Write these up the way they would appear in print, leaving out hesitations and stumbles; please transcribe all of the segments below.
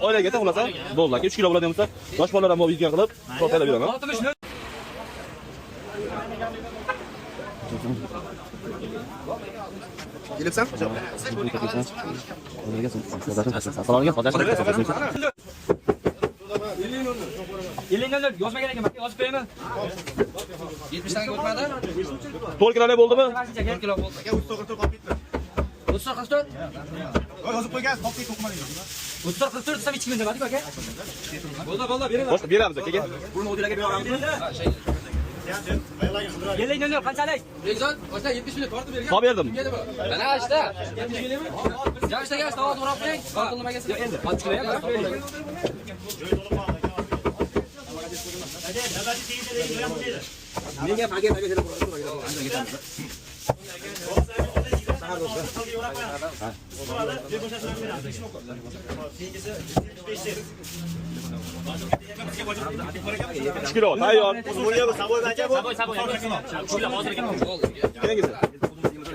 oilaga taxlasa, bo'ldi aka. 3 kilo bo'ladigan bo'lsa, yosh bolalar ham yeygan qilib, to'xtalib beraman. 60 nol. Kelibsan? Assalomu alaykum. Yozmagan ekan, men yozib qo'yaman. 70 tanga o'tmadi? 4 kilolar bo'ldimi? 1 kilo bo'ldi. Aka 34 qolib ketdi. 34. Yozib qo'ygan, qolib o'qimading. 34 desam 2 ming demadik aka. Bo'ldi, beraman. Boshqa beramiz akaga. Buni o'dilarga beramiz. Yelinglar qanchalik? Bekzod, o'sha 70 million tortib bergan. Olib berdim. Mana ishda 70 millionmi? Jamshidga to'g'ri urib qo'ying. Tortilmagan. Endi 60 kilo ham. Nega paket kilo tayyor. Kelingizlar.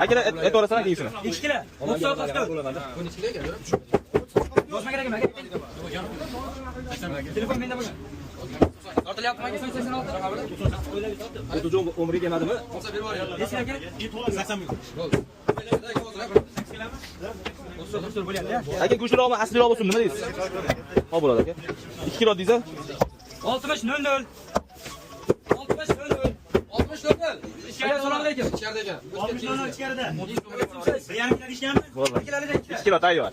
Akalar et orasini keyingisini. 2 kilo. 34. Buni 2 kiloga berib. Yozmagan ekan aka. Telefon menda bo'lgan. Tortilyapti menga 86. O'tujon umri kelmadimi? Bo'lsa berib yuboring. Necha aka? 80 ming. Bo'ldi. Aka go'shtroqmi, asliroq bo'lsin, nima deysiz? Xo'p bo'ladi aka. 2 kilo deysiz? 60 00. 60 00. 60 00. Assalomu alaykum. Ichkarida ekan. 60 ming ichkarida. 1,5 kilo ishganmi? Bo'ldi. 2 kilo tayyor.